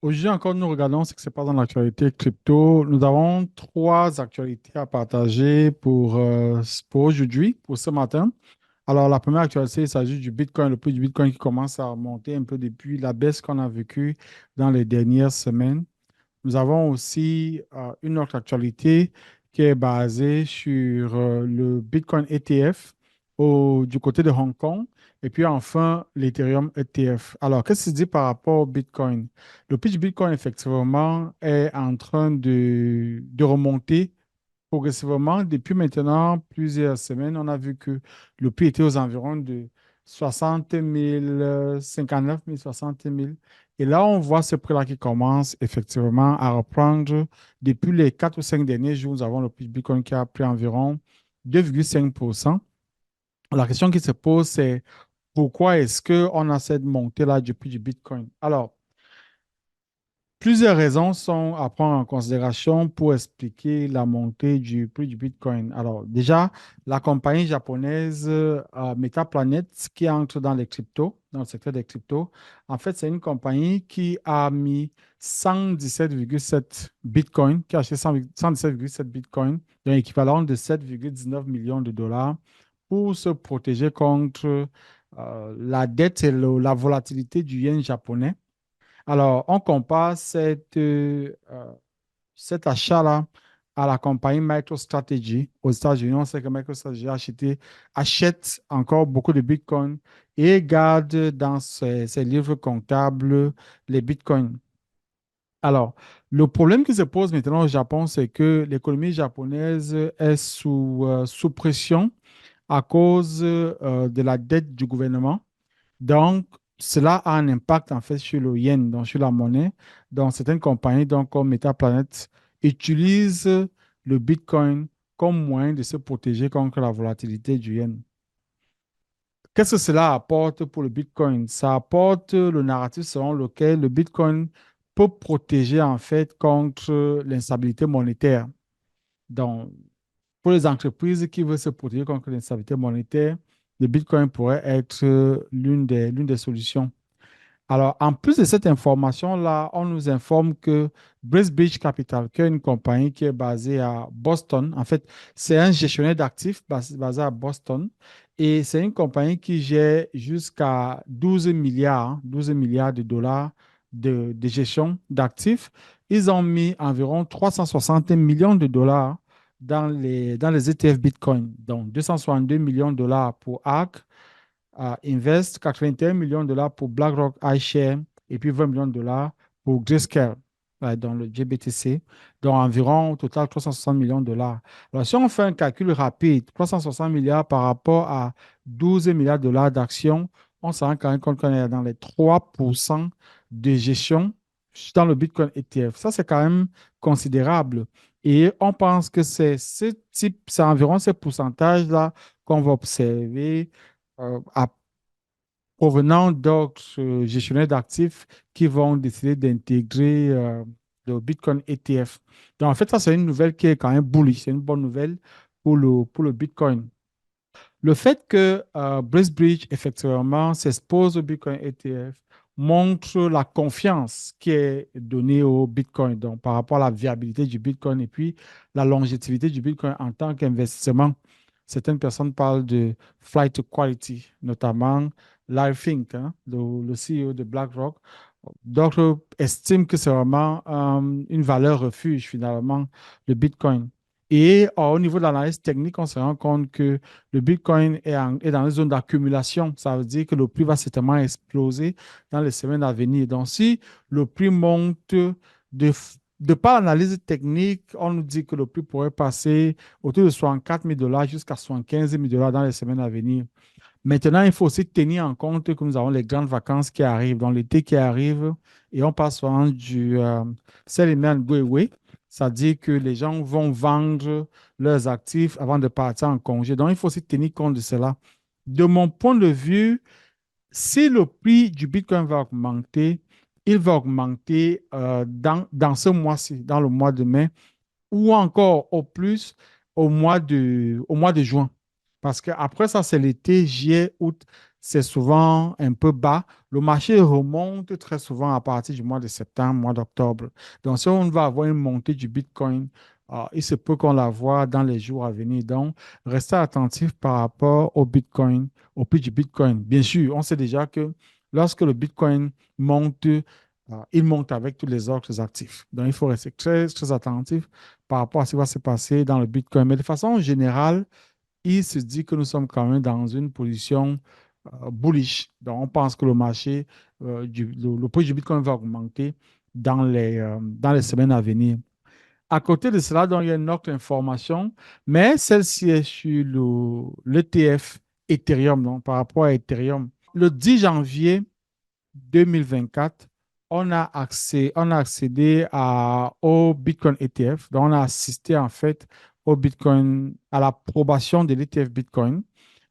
Aujourd'hui encore, nous regardons ce qui se passe dans l'actualité crypto. Nous avons trois actualités à partager pour aujourd'hui, pour ce matin. Alors, la première actualité, il s'agit du Bitcoin, le prix du Bitcoin qui commence à monter un peu depuis la baisse qu'on a vécue dans les dernières semaines. Nous avons aussi une autre actualité qui est basée sur le Bitcoin ETF du côté de Hong Kong. Et puis enfin, l'Ethereum ETF. Alors, qu'est-ce qui se dit par rapport au Bitcoin? Le prix du Bitcoin, effectivement, est en train de remonter progressivement. Depuis maintenant plusieurs semaines, on a vu que le prix était aux environs de 60 000, 59 000, 60 000. Et là, on voit ce prix-là qui commence effectivement à reprendre. Depuis les 4 ou 5 derniers jours, nous avons le prix du Bitcoin qui a pris environ 2,5%. La question qui se pose, c'est pourquoi est-ce qu'on a cette montée-là du prix du Bitcoin? Alors, plusieurs raisons sont à prendre en considération pour expliquer la montée du prix du Bitcoin. Alors, déjà, la compagnie japonaise Metaplanet qui entre dans les cryptos, dans le secteur des cryptos, en fait, c'est une compagnie qui a mis 117,7 Bitcoin, qui a acheté 117,7 Bitcoin, donc équivalent de 7,19 millions de dollars, pour se protéger contre la dette et la volatilité du yen japonais. Alors, on compare cet achat-là à la compagnie MicroStrategy aux États-Unis. On sait que MicroStrategy achète encore beaucoup de Bitcoin et garde dans ses livres comptables les Bitcoins. Alors, le problème qui se pose maintenant au Japon, c'est que l'économie japonaise est sous pression à cause de la dette du gouvernement. Donc, cela a un impact en fait sur le yen, donc sur la monnaie. Donc, certaines compagnies, donc, comme Metaplanet, utilisent le Bitcoin comme moyen de se protéger contre la volatilité du yen. Qu'est-ce que cela apporte pour le Bitcoin? Ça apporte le narratif selon lequel le Bitcoin peut protéger en fait contre l'instabilité monétaire. Donc, pour les entreprises qui veulent se protéger contre l'instabilité monétaire, le Bitcoin pourrait être l'une des solutions. Alors, en plus de cette information-là, on nous informe que Bracebridge Capital, qui est une compagnie qui est basée à Boston, en fait, c'est un gestionnaire d'actifs basé à Boston, et c'est une compagnie qui gère jusqu'à 12 milliards de dollars de gestion d'actifs. Ils ont mis environ 360 millions de dollars dans les ETF Bitcoin, donc 262 millions de dollars pour ARK, Invest 81 millions de dollars pour BlackRock iShares et puis 20 millions de dollars pour Grayscale dans le GBTC, donc environ au total 360 millions de dollars. Alors, si on fait un calcul rapide, 360 milliards par rapport à 12 milliards de dollars d'actions, on se rend quand même compte qu'on est dans les 3% de gestion dans le Bitcoin ETF. Ça, c'est quand même considérable. Et on pense que c'est environ ce pourcentage-là qu'on va observer provenant d'autres gestionnaires d'actifs qui vont décider d'intégrer le Bitcoin ETF. Donc, en fait, ça, c'est une nouvelle qui est quand même bullish. C'est une bonne nouvelle pour le Bitcoin. Le fait que Bracebridge, effectivement, s'expose au Bitcoin ETF montre la confiance qui est donnée au Bitcoin, donc par rapport à la viabilité du Bitcoin et puis la longévité du Bitcoin en tant qu'investissement. Certaines personnes parlent de flight to quality, notamment Larry Fink, hein, le CEO de BlackRock. D'autres estiment que c'est vraiment une valeur refuge, finalement, le Bitcoin. Et au niveau de l'analyse technique, on se rend compte que le Bitcoin est dans une zone d'accumulation. Ça veut dire que le prix va certainement exploser dans les semaines à venir. Donc, si le prix monte de par l'analyse technique, on nous dit que le prix pourrait passer autour de 64 000 dollars jusqu'à 75 000 dollars dans les semaines à venir. Maintenant, il faut aussi tenir en compte que nous avons les grandes vacances qui arrivent, dans l'été qui arrive, et on passe souvent du sell in and go away, c'est-à-dire que les gens vont vendre leurs actifs avant de partir en congé. Donc, il faut aussi tenir compte de cela. De mon point de vue, si le prix du Bitcoin va augmenter, il va augmenter dans ce mois-ci, dans le mois de mai, ou encore au plus au mois de juin. Parce qu'après ça, c'est l'été, juillet, août. c'est souvent un peu bas. Le marché remonte très souvent à partir du mois de septembre, mois d'octobre. Donc, si on va avoir une montée du Bitcoin, il se peut qu'on la voit dans les jours à venir. Donc, restez attentif par rapport au Bitcoin, au prix du Bitcoin. Bien sûr, on sait déjà que lorsque le Bitcoin monte, il monte avec tous les autres actifs. Donc, il faut rester très, très attentif par rapport à ce qui va se passer dans le Bitcoin. Mais de façon générale, il se dit que nous sommes quand même dans une position bullish. Donc, on pense que le marché, le prix du Bitcoin va augmenter dans les semaines à venir. À côté de cela, donc, il y a une autre information, mais celle-ci est sur l'ETF Ethereum, donc, par rapport à Ethereum. Le 10 janvier 2024, on a accédé au Bitcoin ETF. Donc, on a assisté en fait au Bitcoin, à l'approbation de l'ETF Bitcoin.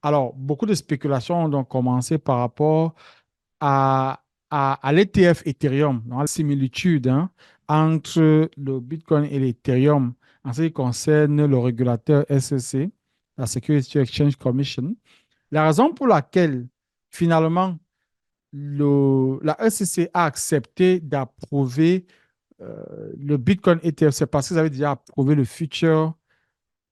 Alors, beaucoup de spéculations ont donc commencé par rapport à, à l'ETF Ethereum, donc la similitude hein, entre le Bitcoin et l'Ethereum en ce qui concerne le régulateur SEC, la Security Exchange Commission. La raison pour laquelle, finalement, la SEC a accepté d'approuver le Bitcoin ETF, c'est parce qu'ils avaient déjà approuvé le future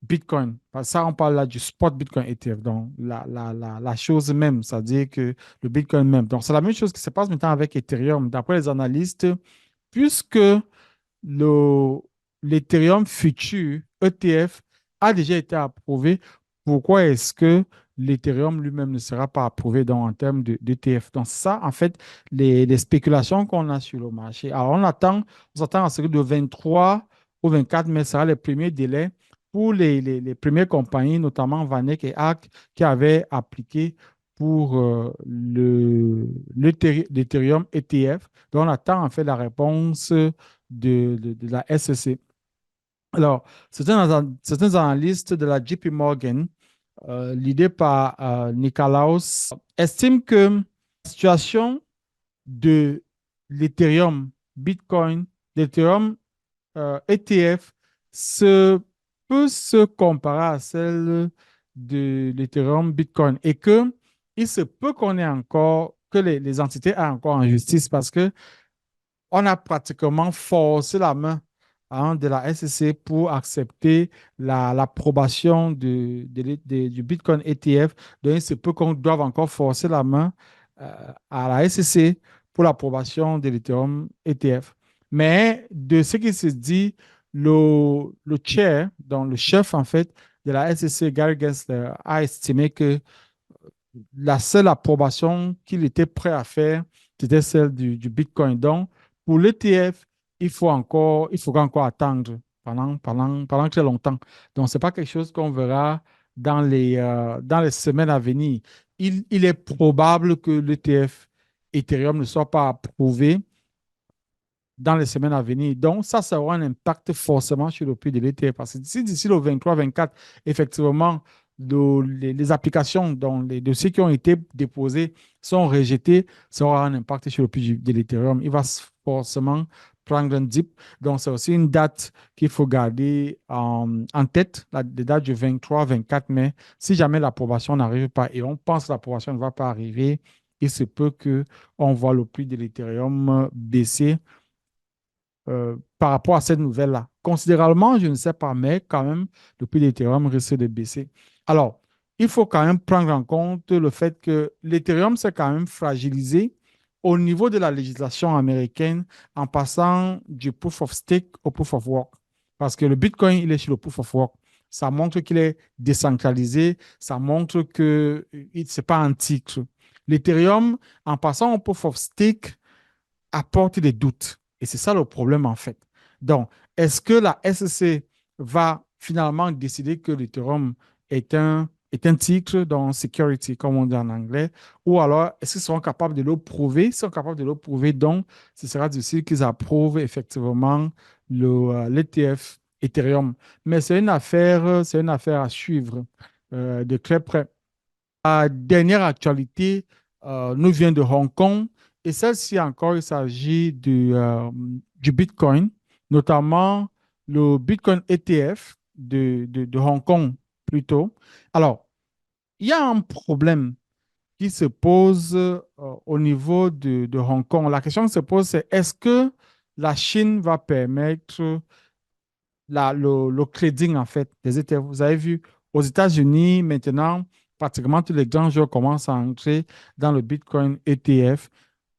Bitcoin. Ça, on parle là du spot Bitcoin ETF, donc la chose même, c'est-à-dire que le Bitcoin même. Donc, c'est la même chose qui se passe maintenant avec Ethereum. D'après les analystes, puisque le, l'Ethereum Future ETF a déjà été approuvé, pourquoi est-ce que l'Ethereum lui-même ne sera pas approuvé donc, en termes d'ETF? Donc, ça, en fait, les spéculations qu'on a sur le marché. Alors, on s'attend à ce que de 23 au 24 mai sera le premier délai pour les premières compagnies, notamment Vanek et ARC, qui avaient appliqué pour l'Ethereum ETF. Donc, on attend en fait la réponse de la SEC. Alors, certains analystes de la JP Morgan, l'idée par Nikolaos, estiment que la situation de l'Ethereum, Bitcoin, l'Ethereum ETF peut se comparer à celle de l'Ethereum Bitcoin et que il se peut qu'on ait encore, que les entités aient encore en justice parce que on a pratiquement forcé la main hein, de la SEC pour accepter l'approbation du Bitcoin ETF. Donc, il se peut qu'on doive encore forcer la main à la SEC pour l'approbation de l'Ethereum ETF. Mais de ce qui se dit, le chair, donc le chef en fait de la SEC, Gary Gensler, a estimé que la seule approbation qu'il était prêt à faire, c'était celle du Bitcoin. Donc, pour l'ETF, il faudra encore attendre pendant très longtemps. Donc, ce n'est pas quelque chose qu'on verra dans les semaines à venir. Il est probable que l'ETF Ethereum ne soit pas approuvé dans les semaines à venir. Donc, ça aura un impact forcément sur le prix de l'ETF. Parce que si d'ici le 23-24, effectivement, les applications, dont les dossiers qui ont été déposés sont rejetés, ça aura un impact sur le prix de l'Ethereum. Il va forcément prendre un dip. Donc, c'est aussi une date qu'il faut garder en tête, la date du 23-24 mai. Si jamais l'approbation n'arrive pas et on pense que l'approbation ne va pas arriver, il se peut qu'on voit le prix de l'Ethereum baisser par rapport à cette nouvelle-là. Considérablement, je ne sais pas, mais quand même, le prix de l'Ethereum risque de baisser. Alors, il faut quand même prendre en compte le fait que l'Ethereum s'est quand même fragilisé au niveau de la législation américaine en passant du proof of stake au proof of work. Parce que le Bitcoin, il est sur le proof of work. Ça montre qu'il est décentralisé, ça montre que ce n'est pas un titre. L'Ethereum, en passant au proof of stake, apporte des doutes. Et c'est ça le problème en fait. Donc, est-ce que la SEC va finalement décider que l'Ethereum est un titre dans security, comme on dit en anglais, ou alors est-ce qu'ils seront capables de le prouver? S'ils sont capables de le prouver, donc ce sera difficile qu'ils approuvent effectivement l'ETF Ethereum. Mais c'est une affaire à suivre de très près. La dernière actualité nous vient de Hong Kong et celle-ci encore, il s'agit du Bitcoin, notamment le Bitcoin ETF de Hong Kong plutôt. Alors, il y a un problème qui se pose au niveau de Hong Kong. La question qui se pose, c'est est-ce que la Chine va permettre le trading, en fait, des ETF? Vous avez vu, aux États-Unis, maintenant, pratiquement tous les grands joueurs commencent à entrer dans le Bitcoin ETF.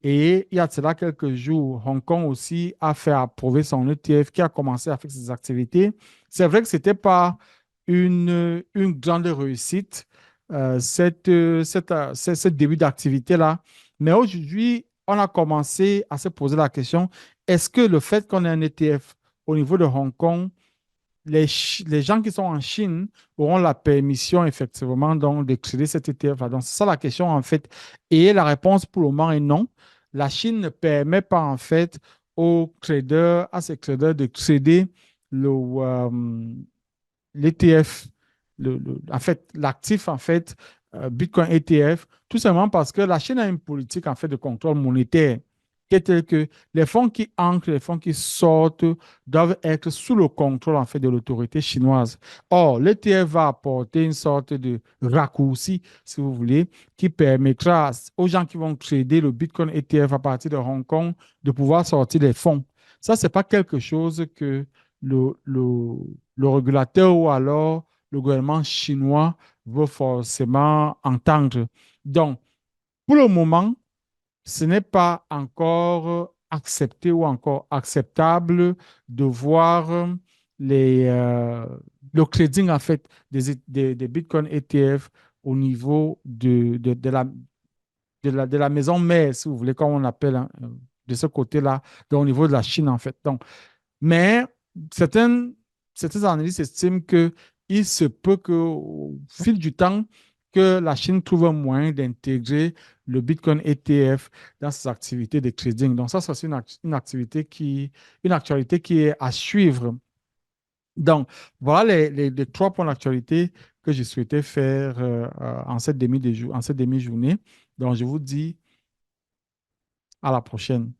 Et il y a de cela quelques jours, Hong Kong aussi a fait approuver son ETF qui a commencé à faire ses activités. C'est vrai que ce n'était pas une grande réussite, ce début d'activité-là. Mais aujourd'hui, on a commencé à se poser la question, est-ce que le fait qu'on ait un ETF au niveau de Hong Kong, les gens qui sont en Chine auront la permission effectivement donc de créer cet ETF-là. Donc, c'est ça la question en fait. Et la réponse pour le moment est non. La Chine ne permet pas en fait aux traders, à ces traders de trader le, l'ETF, en fait, l'actif, en fait, Bitcoin ETF, tout simplement parce que la Chine a une politique, en fait, de contrôle monétaire qui est telle que les fonds qui entrent, les fonds qui sortent doivent être sous le contrôle, en fait, de l'autorité chinoise. Or, l'ETF va apporter une sorte de raccourci, si vous voulez, qui permettra aux gens qui vont trader le Bitcoin ETF à partir de Hong Kong de pouvoir sortir les fonds. Ça, ce n'est pas quelque chose que le, le, le régulateur ou alors le gouvernement chinois veut forcément entendre. Donc, pour le moment, ce n'est pas encore accepté ou encore acceptable de voir les, euh, le trading en fait des Bitcoin ETF au niveau de la maison mère, si vous voulez, comme on appelle hein, de ce côté-là, donc au niveau de la Chine en fait. Donc, mais certaines, certains analystes estiment qu'il se peut qu'au fil du temps, que la Chine trouve un moyen d'intégrer le Bitcoin ETF dans ses activités de trading. Donc ça, c'est une activité une actualité qui est à suivre. Donc, voilà les trois points d'actualité que je souhaitais faire en cette demi-journée. Donc, je vous dis à la prochaine.